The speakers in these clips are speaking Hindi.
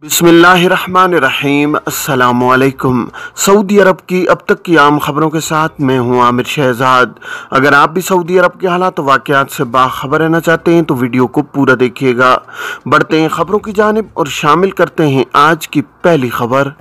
बिस्मिल्लाहिर्रहमानिर्रहीम। अस्सलामुअलैकुम। सऊदी अरब की अब तक की आम खबरों के साथ मैं हूं आमिर शहजाद। अगर आप भी सऊदी अरब के हालात वाक़यात से बाखबर रहना चाहते हैं तो वीडियो को पूरा देखिएगा। बढ़ते हैं खबरों की जानिब और शामिल करते हैं आज की पहली खबर।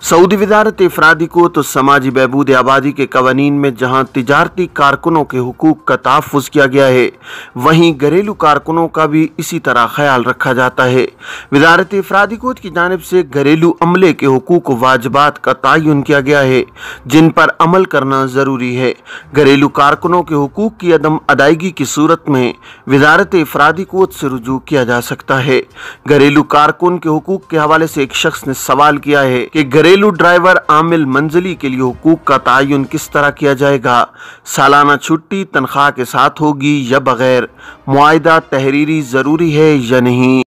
सऊदी वज़ारत इफ़रादी को तो समाजी बहबूद आबादी के कवानीन में जहाँ तिजारती कारकुनों के हुकूक का तहफ़्फ़ुज़ किया गया है, वहीं घरेलू कारकुनों का भी इसी तरह ख्याल रखा जाता है। वज़ारत इफ़रादी को की जानिब से घरेलू अमले के हुकूक व वाजिबात का तयन किया गया है, जिन पर अमल करना ज़रूरी है। घरेलू कारकुनों के हुकूक की अदम अदायगी की सूरत में वज़ारत इफ़रादी क़ुव्वत से रुजू किया जा सकता है। घरेलू कारकुन के हुकूक के हवाले से एक शख्स ने सवाल किया है कि घरेलू ड्राइवर आमिल मंजिली के लिए हुकूक का तयन किस तरह किया जाएगा। सालाना छुट्टी तनख्वाह के साथ होगी या बगैर? मुआहिदा तहरीरी ज़रूरी है या नहीं?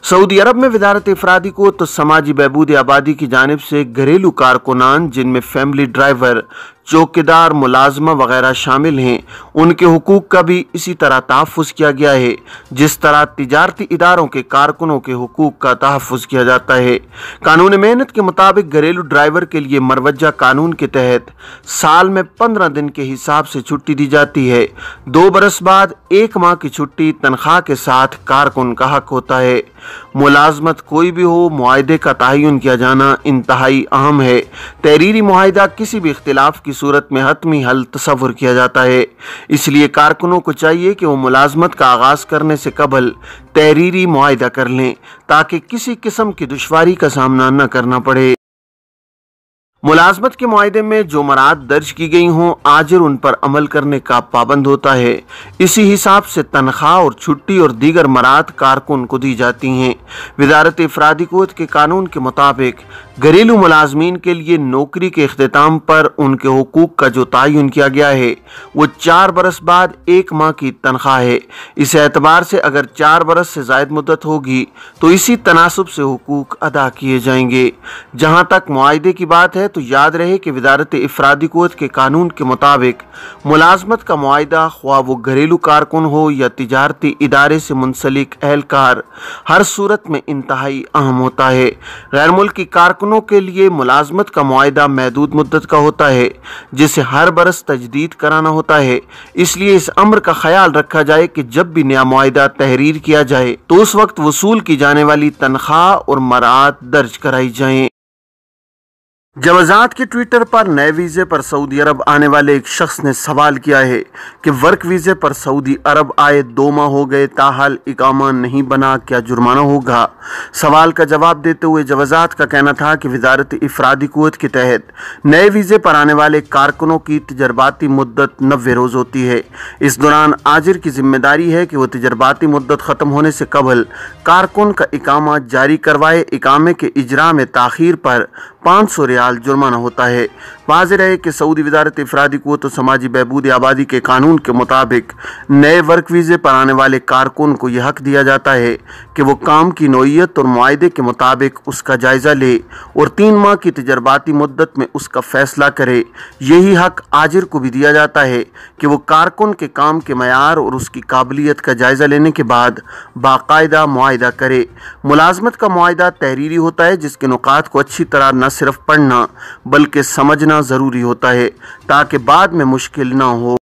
सऊदी अरब में वज़ारत इफ़रादी को तो समाजी बहबूद आबादी की जानिब से घरेलू कारकुनान, जिनमें फैमिली ड्राइवर, चौकीदार, मुलाजमा वगैरह शामिल हैं, उनके हुकूक का भी इसी तरह तहफ़्फ़ुज़ किया गया है जिस तरह तिजारती इदारों के कारकुनों के हुकूक का तहफ़्फ़ुज़ किया जाता है। कानून मेहनत के मुताबिक घरेलू ड्राइवर के लिए मरवजा कानून के तहत साल में 15 दिन के हिसाब से छुट्टी दी जाती है। 2 बरस बाद 1 माह की छुट्टी तनख्वाह के साथ कारकुन का हक होता है। मुलाजमत कोई भी हो, मुआहिदे का तयन किया जाना इंतहाई अहम है। तहरीरी मुआहिदा किसी भी इख्तिलाफ की सूरत में हतमी हल तसव्वुर किया जाता है, इसलिए कारकुनों को चाहिए कि वो मुलाजमत का आगाज़ करने से कबल तहरीरी मुआहिदा कर लें ताकि किसी किस्म की दुश्वारी का सामना न करना पड़े। मुलाजमत के मुआहिदे में जो मराद दर्ज की गई हों, आजिर उन पर अमल करने का पाबंद होता है। इसी हिसाब से तनख्वाह और छुट्टी और दीगर मराद कारकुन को दी जाती हैं। वज़ारत इफ़रादी क़ुव्वत के कानून के मुताबिक घरेलू मुलाजमीन के लिए नौकरी के इख्तिताम पर उनके हुकूक का जो तयन किया गया है वो 4 बरस बाद 1 माह की तनख्वाह है। इस एतबार से अगर 4 बरस से ज़ायद मुद्दत होगी तो इसी तनासुब से हुकूक अदा किए जाएंगे। जहाँ तक मुआहिदे की बात है तो याद रहे कि वज़ारत इफ़रादी क़ुव्वत के कानून के मुताबिक मुलाजमत का मुआहिदा, ख्वाह वो घरेलू कारकुन हो या तिजारती इदारे से मुंसलिक एहलकार, हर सूरत में इंतहाई अहम होता है। गैर मुल्की कारकुनों के लिए मुलाजमत का मुआहिदा महदूद मुद्दत का होता है, जिसे हर बरस तजदीद कराना होता है। इसलिए इस अम्र का ख्याल रखा जाए कि जब भी नया मुआहिदा तहरीर किया जाए तो उस वक्त वसूल की जाने वाली तनख्वाह और मराद दर्ज कराई जाएं। जवाज़ात के ट्विटर पर नए वीज़े पर सऊदी अरब आने वाले एक शख्स ने सवाल किया है कि वर्क वीज़े पर सऊदी अरब आए 2 माह हो गए, ताहाल इकामा नहीं बना, क्या जुर्माना होगा? सवाल का जवाब देते हुए जवाज़ात का कहना था कि वज़ारत इफ़रादी क़ुव्वत के तहत नए वीज़े पर आने वाले कारकुनों की तजर्बाती मुद्दत 90 रोज़ होती है। इस दौरान आजिर की जिम्मेदारी है कि वह तजर्बाती मुद्दत ख़त्म होने से कबल कारकुन का इकामा जारी करवाए। इकामे के इजरा में ताख़ीर पर 500 रियाल जुर्माना होता है। वाज़ेह रहे कि सऊदी वज़ारत इफ़रादी क़ुव्वत और समाजी बहबूद आबादी के कानून के मुताबिक नए वर्क वीज़े पर आने वाले कारकुन को यह हक दिया जाता है कि वो काम की नौइयत और मुआहिदे के मुताबिक उसका जायज़ा ले और 3 माह की तजर्बाती मुद्दत में उसका फ़ैसला करे। यही हक आजिर को भी दिया जाता है कि वो कारकुन के काम के मयार और उसकी काबिलियत का जायज़ा लेने के बाद बाकायदा मुआहिदा करे। मुलाजमत का मुआहिदा तहरीरी होता है, जिसके नुकात को अच्छी तरह न सिर्फ पढ़ना बल्कि समझना ज़रूरी होता है ताकि बाद में मुश्किल ना हो।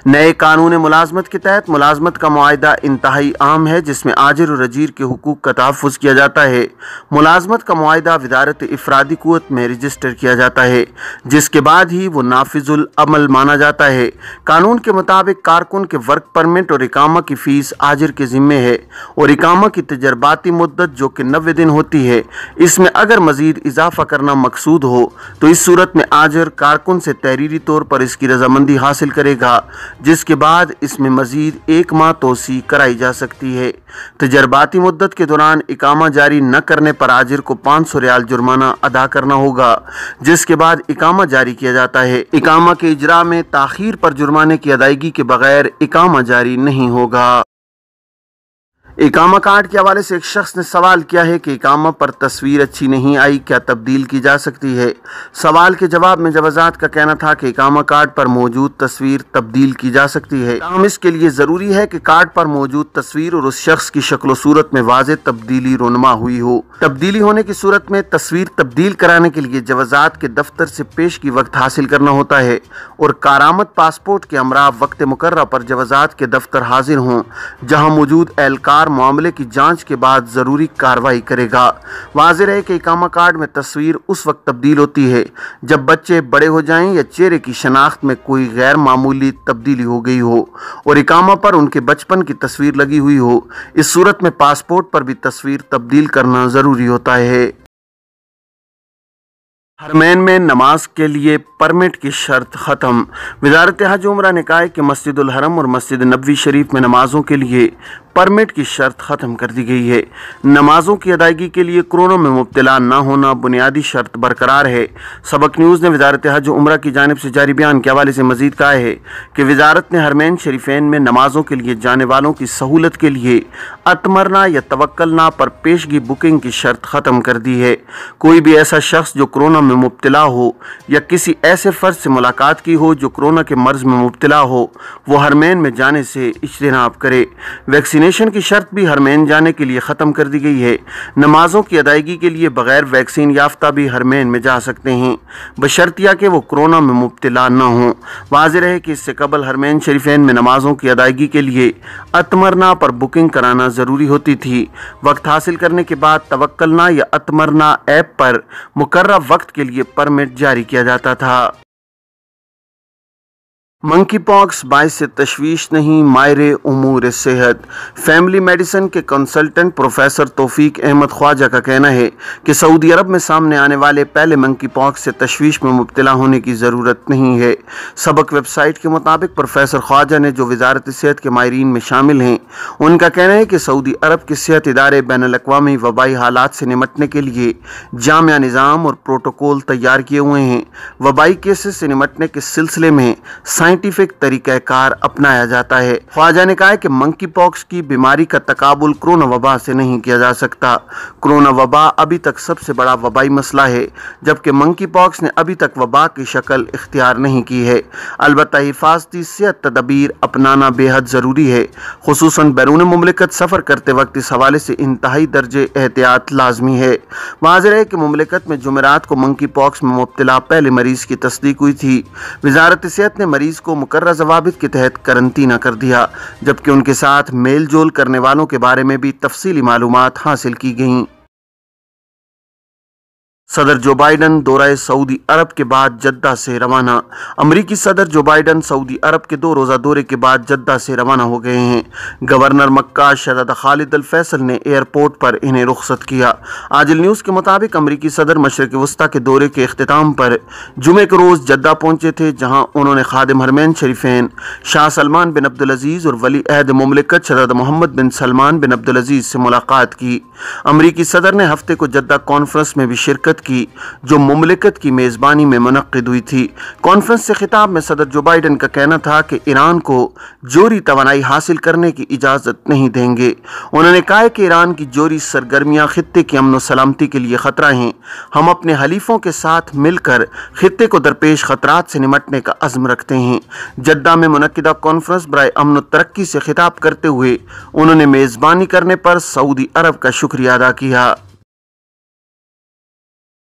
नए कानून मुलाजमत के तहत मुलाजमत का मुआहिदा इंतहाई आम है, जिसमें आजिर और अजीर के हुकूक का तहफ़्फ़ुज़ किया जाता है। मुलाजमत का मुआहिदा वज़ारत इफ़रादी क़ुव्वत में रजिस्टर किया जाता है, जिसके बाद ही वो नाफिजुल अमल माना जाता है। कानून के मुताबिक कारकुन के वर्क परमिट और इकामा की फ़ीस आजिर के ज़िम्मे है और इकामा की तजर्बाती मुद्दत जो कि 90 दिन होती है, इसमें अगर मज़ीद इजाफ़ा करना मकसूद हो तो इस सूरत में आजिर कारकुन से तहरीरी तौर पर इसकी रजामंदी हासिल करेगा, जिसके बाद इसमें मजीद 1 माह तोसी कराई जा सकती है। तजर्बाती मुद्दत के दौरान इकामा जारी न करने पर आजिर को 500 रियाल जुर्माना अदा करना होगा, जिसके बाद इकामा जारी किया जाता है। इकामा के इजरा में ताख़ीर पर जुर्माने की अदायगी के बगैर इकामा जारी नहीं होगा। इकामा कार्ड के हवाले से एक शख्स ने सवाल किया है कि इकामा पर तस्वीर अच्छी नहीं आई, क्या तब्दील की जा सकती है। सवाल के जवाब में जवाजात का कहना था कि इकामा कार्ड पर मौजूद तस्वीर तब्दील की जा सकती है, ताहम इसके लिए ज़रूरी है कि कार्ड पर मौजूद तस्वीर और उस शख्स की शक्ल सूरत में वाज़ेह तब्दीली रुनमा हुई हो। तब्दीली होने की सूरत में तस्वीर तब्दील कराने के लिए जवाजात के दफ्तर से पेशगी वक्त हासिल करना होता है और कारामद पासपोर्ट के हमरा वक्त मुकर्रर पर जवाजात के दफ्तर हाजिर हों, जहाँ मौजूद एहलकार मामले की जांच के बाद जरूरी कार्रवाई करेगा। वाज़ेह है कि इकामा कार्ड में तस्वीर उस वक्त तब्दील होती है जब बच्चे बड़े हो जाएं या चेहरे की शनाख्त में कोई गैर मामूली तब्दीली हो गई हो और इकामा पर उनके बचपन की तस्वीर लगी हुई हो। इस सूरत में पासपोर्ट पर भी तस्वीर तब्दील करना जरूरी होता है। हरमैन में नमाज के लिए परमिट की शर्त ख़त्म। वज़ारत हज उम्रा ने कहा है कि मस्जिदुल हरम और मस्जिद नबवी शरीफ में नमाजों के लिए परमिट की शर्त ख़त्म कर दी गई है। नमाजों की अदायगी के लिए कोरोना में मुब्तला न होना बुनियादी शर्त बरकरार है। सबक न्यूज़ ने वज़ारत हज उम्रा की जानिब से जारी बयान के हवाले से मज़ीद कहा है कि वज़ारत ने हरमैन शरीफैन में नमाजों के लिए जाने वालों की सहूलत के लिए अतमरना या तवक्कलना पर पेशगी बुकिंग की शर्त ख़त्म कर दी है। कोई भी ऐसा शख्स जो कोरोना में मुब्तला हो या किसी ऐसे फ़र्द से मुलाकात की हो जो कोरोना के मर्ज में मुब्तला हो, वो हरमैन में जाने से इज्तनाब करे। वैक्सीनेशन की शर्त भी हरमैन जाने के लिए ख़त्म कर दी गई है। नमाजों की अदायगी के लिए बगैर वैक्सीन याफ्ता भी हरमैन में जा सकते हैं, बशर्तिया कि वो कोरोना में मुब्तला न हों। वाज़ेह है कि इससे कबल हरमैन शरीफैन में नमाजों की अदायगी के लिए अतमरना पर बुकिंग कराना ज़रूरी होती थी। वक्त हासिल करने के बाद तवक्कलना या अतमरना ऐप पर मुकर्रर वक्त के लिए परमिट जारी किया जाता था। मंकी पॉक्स बाइस से तशवीश नहीं, माहिर उमूर सेहत। फैमिली मेडिसिन के कंसल्टेंट प्रोफेसर तौफीक अहमद ख्वाजा का कहना है कि सऊदी अरब में सामने आने वाले पहले मंकी पॉक्स से तशवीश में मुब्तला होने की ज़रूरत नहीं है। सबक वेबसाइट के मुताबिक प्रोफेसर ख्वाजा ने, जो वजारत सेहत के माहिरीन में शामिल हैं, उनका कहना है कि सऊदी अरब के सेहत इदारे बैनुल-अक़वामी वबाई हालात से निमटने के लिए जामिया निज़ाम और प्रोटोकॉल तैयार किए हुए हैं। वबाई केसेस से निमटने के सिलसिले में साइंटिफिक तरीक़ाकार अपनाया जाता है। ख्वाजा ने कहा है कि मंकी पॉक्स की बीमारी का तकाबुल कोरोना वबा से नहीं किया जा सकता। कोरोना वबा अभी तक सबसे बड़ा वबाई मसला है, जबकि मंकी पॉक्स ने अभी तक वबा की शक्ल इख्तियार नहीं की है। अलबत्ता हिफाजती सेहत तदबीर अपनाना बेहद ज़रूरी है, खुसूसन बैरून मुमलिकत सफ़र करते वक्त इस हवाले से इंतहाई दर्जे एहतियात लाजमी है। वाज़ेह है कि मुमलिकत में जुमेरात को मंकी पॉक्स में मुब्तला पहले मरीज़ की तस्दीक हुई थी। वज़ारत सेहत ने मरीज़ को मुकर्रर ज़वाबित के तहत करंटीना कर दिया, जबकि उनके साथ मेल जोल करने वालों के बारे में भी तफसीली मालूमात हासिल की गईं। सदर जो बाइडन दौरे सऊदी अरब के बाद जद्दा से रवाना। अमरीकी सदर जो बाइडन सऊदी अरब के 2 रोज़ा दौरे के बाद जद्दा से रवाना हो गए हैं। गवर्नर मक्का शहज़ादा खालिद अल फैसल ने एयरपोर्ट पर इन्हें रुखसत किया। आजिल न्यूज़ के मुताबिक अमरीकी सदर मशरिक़ वस्ता के दौरे के अख्तिताम पर जुमे के रोज़ जद्दा पहुँचे थे, जहाँ उन्होंने खादिम हरमैन शरीफैन शाह सलमान बिन अब्दुल अजीज़ और वली अहद मुमलिकत शहज़ादा मोहम्मद बिन सलमान बिन अब्दुल अजीज़ से मुलाकात की। अमरीकी सदर ने हफ्ते को जद्दा कॉन्फ्रेंस में भी शिरकत की, जो मुमलिकत की मेज़बानी में मुनक्किद हुई थी। कॉन्फ्रेंस से खिताब में सदर जो बाइडन का कहना था कि ईरान को जोरी तवानाई हासिल करने की इजाज़त नहीं देंगे। उन्होंने कहा कि ईरान की जोरी सरगर्मियाँ खित्ते की अमन व सलामती के लिए ख़तरा हैं। हम अपने हलीफों के साथ मिलकर खित्ते को दरपेश ख़तरात से निमटने का अज़्म रखते हैं। जद्दा में मुनक्किदा कॉन्फ्रेंस बराए अमन व तरक्की से खिताब करते हुए उन्होंने मेज़बानी करने पर सऊदी अरब का शुक्रिया अदा किया।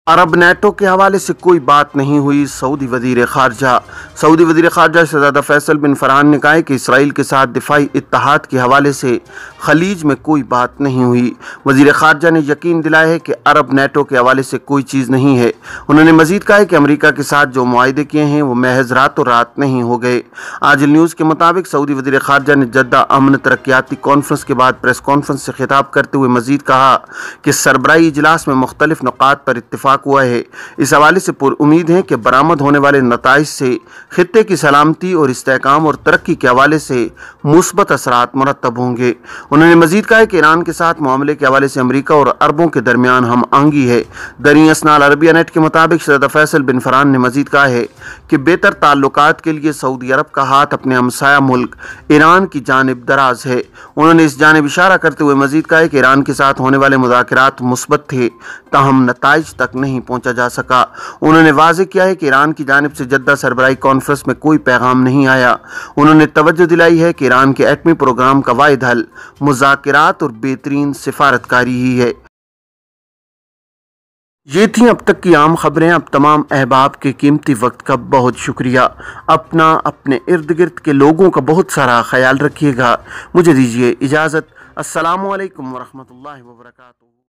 अरब नेटो के हवाले से कोई बात नहीं हुई, सऊदी वज़ीर ख़ारजा। सऊदी वज़ीर ख़ारजा शहज़ादा फैसल बिन फरहान ने कहा है कि इसराइल के साथ दिफाई इत्तेहाद के हवाले से खलीज में कोई बात नहीं हुई। वज़ीर ख़ारजा ने यकीन दिलाया है कि अरब नेटो के हवाले से कोई चीज़ नहीं है। उन्होंने मज़ीद कहा है कि अमरीका के साथ जो मुआहदे किए हैं वो महज रातों रात नहीं हो गए। आजिल न्यूज़ के मुताबिक सऊदी वज़ीर ख़ारजा ने जद्दा अमन तरक्याती कॉन्फ्रेंस के बाद प्रेस कॉन्फ्रेंस से खिताब करते हुए मज़ीद कहा कि सरबराही इजलास में मुख्तलिफ नुकात पर इत्तिफ़ाक़ इत्तफाक हुआ है। इस हवाले से पुरुम्मीद हैं कि बरामद होने वाले नताइज से खित्ते की सलामती और इस्तेहकाम और तरक्की के हवाले से मुस्बत असरात मुरतब होंगे। उन्होंने मजीद कहा कि ईरान के साथ मामले के हवाले से अमरीका और अरबों के दरमियान हम आंगी है। दरी असनाल अरबिया नेट के मुताबिक शहज़ादा फैसल बिन फरहान ने मजीद कहा है कि बेहतर ताल्लुकात के लिए सऊदी अरब का हाथ अपने हमसाया मुल्क ईरान की जानिब दराज है। उन्होंने इस जानिब इशारा करते हुए मजीद कहा कि ईरान के साथ होने वाले मुज़ाकरात मुस्बत थे, ताहम नताइज तक नहीं पहुंचा जा सका। उन्होंने वाज़ेह किया है कि ईरान की जानिब से जद्दा सरबराही कॉन्फ्रेंस में कोई पैगाम नहीं आया। उन्होंने तवज्जो दिलाई है कि ईरान के एटमी प्रोग्राम का वाहिद हल मुज़ाकरात और बेहतरीन सिफारतकारी ही है। ये थी अब तक की आम खबरें। अब तमाम अहबाब के कीमती वक्त का बहुत शुक्रिया। अपना अपने इर्द गिर्द के लोगों का बहुत सारा ख्याल रखिएगा। मुझे दीजिए इजाज़त। अस्सलामु अलैकुम वरहमतुल्लाहि वबरकातुहू।